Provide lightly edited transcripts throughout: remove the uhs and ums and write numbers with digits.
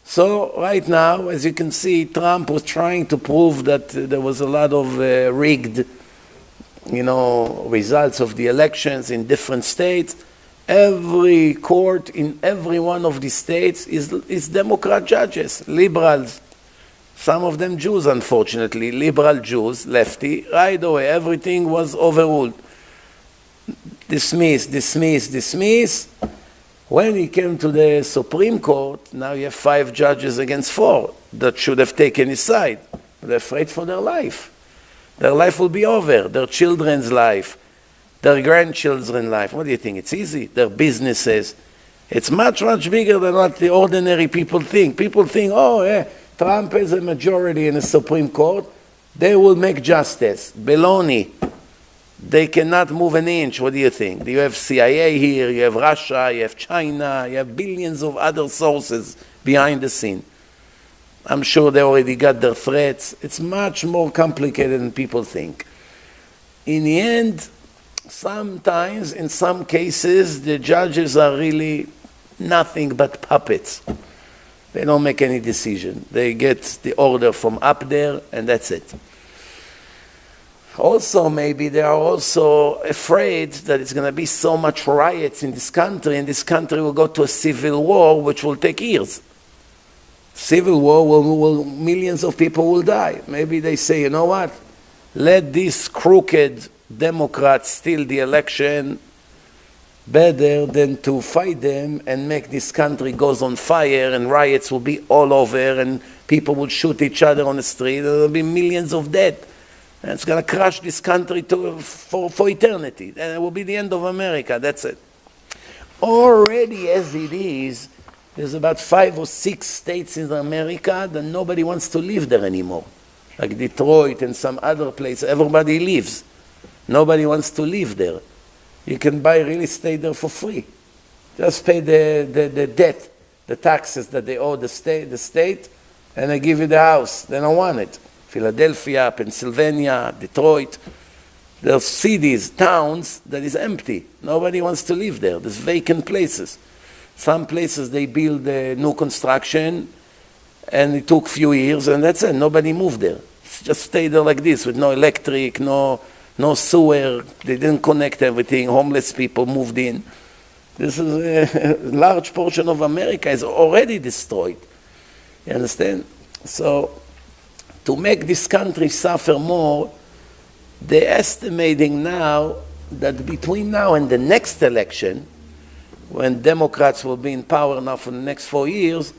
So right now, as you can see, Trump was trying to prove that there was a lot of rigged, results of the elections in different states. Every court in every one of the states is Democrat judges, liberals. Some of them Jews, unfortunately, liberal Jews, lefty. Right away, everything was overruled. Dismiss, dismiss, dismiss. When he came to the Supreme Court, now you have 5 judges against 4 that should have taken his side. They're afraid for their life. Their life will be over, their children's life, their grandchildren's life. What do you think? It's easy. Their businesses. It's much, much bigger than what the ordinary people think. People think, Trump has a majority in the Supreme Court. They will make justice. Baloney. They cannot move an inch. What do you think? You have CIA here, you have Russia, you have China, you have billions of other sources behind the scene. I'm sure they already got their threats. It's much more complicated than people think. In the end, sometimes, in some cases, the judges are really nothing but puppets. They don't make any decision. They get the order from up there, and that's it. Also, maybe they are also afraid that it's going to be so much riots in this country, and this country will go to a civil war, which will take years. Civil war, millions of people will die. Maybe they say, you know what? Let these crooked Democrats steal the election better than to fight them and make this country goes on fire and riots will be all over and people will shoot each other on the street. There will be millions of dead. And it's going to crush this country for eternity. And it will be the end of America. That's it. Already as it is, there's about 5 or 6 states in America that nobody wants to live there anymore. Like Detroit and some other place. Everybody lives. Nobody wants to live there. You can buy real estate there for free. Just pay the debt, the taxes that they owe the state, and they give you the house. They don't want it. Philadelphia, Pennsylvania, Detroit. There are cities, towns that is empty. Nobody wants to live there. There's vacant places. Some places they build new construction, and it took a few years, and that's it. Nobody moved there. Just stay there like this with no electric, no sewer. They didn't connect everything. Homeless people moved in. This is a large portion of America is already destroyed. You understand? So to make this country suffer more, they're estimating now that between now and the next election, when Democrats will be in power now for the next 4 years,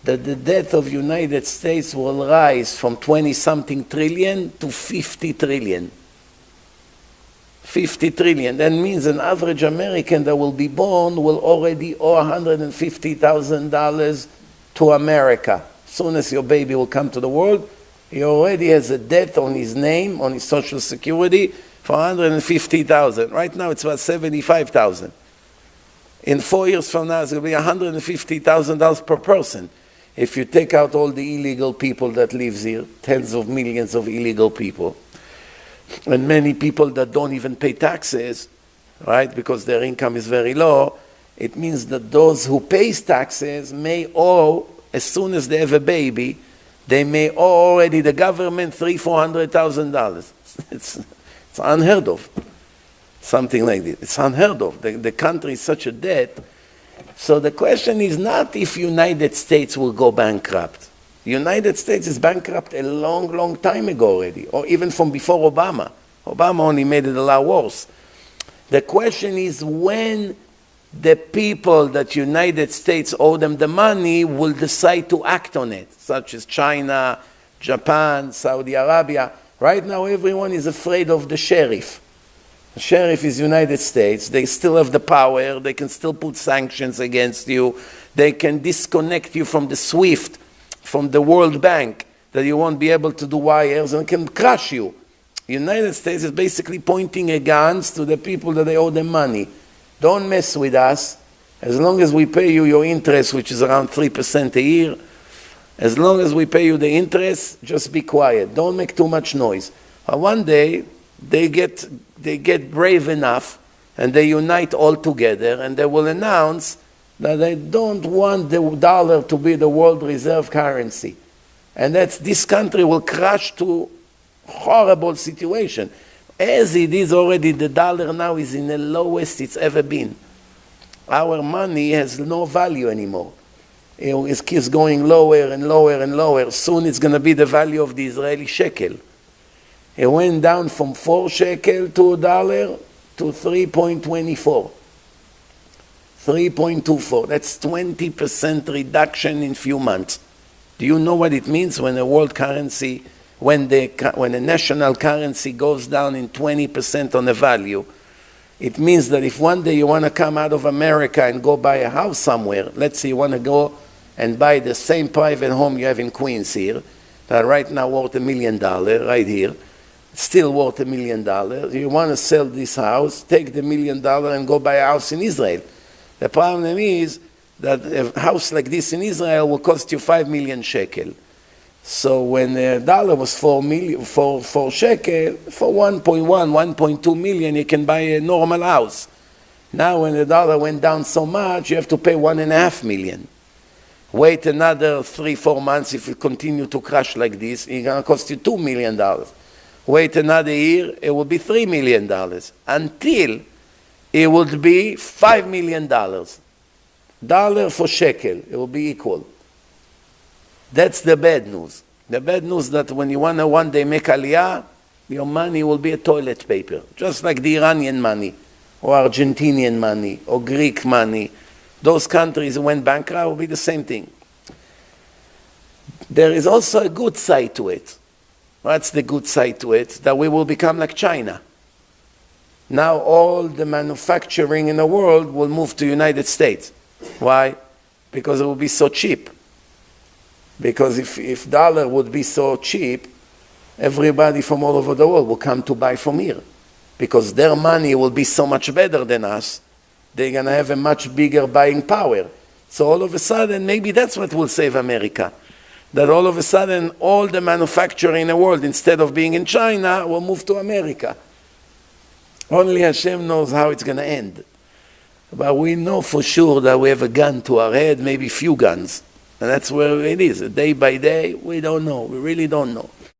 that the debt of United States will rise from 20-something trillion to 50 trillion. 50 trillion. That means an average American that will be born will already owe $150,000 to America. As soon as your baby will come to the world, he already has a debt on his name, on his Social Security, for $150,000. Right now it's about $75,000. In 4 years from now, it's going to be $150,000 per person. If you take out all the illegal people that live here, tens of millions of illegal people, and many people that don't even pay taxes, right, because their income is very low, it means that those who pay taxes may owe, as soon as they have a baby, they may owe already the government $300,000-$400,000. It's unheard of. Something like this. It's unheard of. The country is such a debt. So the question is not if United States will go bankrupt. The United States is bankrupt a long, long time ago already, or even from before Obama. Obama only made it a lot worse. The question is when the people that United States owe them the money will decide to act on it, such as China, Japan, Saudi Arabia. Right now everyone is afraid of the sheriff. The sheriff is United States. They still have the power. They can still put sanctions against you. They can disconnect you from the SWIFT, from the World Bank, that you won't be able to do wires, and can crush you. The United States is basically pointing a guns to the people that they owe them money. Don't mess with us. As long as we pay you your interest, which is around 3% a year, as long as we pay you the interest, just be quiet. Don't make too much noise. One day, they get brave enough, and they unite all together, and they will announce that they don't want the dollar to be the world reserve currency. And this country will crash to horrible situation. As it is already, the dollar now is in the lowest it's ever been. Our money has no value anymore. It keeps going lower and lower and lower. Soon it's going to be the value of the Israeli shekel. It went down from 4 shekel to a dollar to 3.24. 3.24. That's 20% reduction in few months. Do you know what it means when a world currency, when a national currency goes down in 20% on the value? It means that if one day you want to come out of America and go buy a house somewhere, let's say you want to go and buy the same private home you have in Queens here, that right now worth $1 million, right here, still worth $1 million. You want to sell this house, take the $1 million and go buy a house in Israel. The problem is that a house like this in Israel will cost you 5 million shekel. So when the dollar was 4 shekel, for 1.1, 1.2 million, you can buy a normal house. Now when the dollar went down so much, you have to pay 1.5 million. Wait another 3-4 months, if it continue to crash like this, it's going to cost you $2 million. Wait another year, it will be $3 million, until it would be $5 million. Dollar for shekel, it will be equal. That's the bad news. The bad news that when you want to one day make aliyah, your money will be a toilet paper, just like the Iranian money, or Argentinian money, or Greek money. Those countries went bankrupt will be the same thing. There is also a good side to it. What's the good side to it? That we will become like China. Now all the manufacturing in the world will move to the United States. Why? Because it will be so cheap. Because if dollar would be so cheap, everybody from all over the world will come to buy from here. Because their money will be so much better than us, they're going to have a much bigger buying power. So all of a sudden, maybe that's what will save America. That all of a sudden, all the manufacturing in the world, instead of being in China, will move to America. Only Hashem knows how it's going to end. But we know for sure that we have a gun to our head, maybe few guns. And that's where it is. Day by day, we don't know. We really don't know.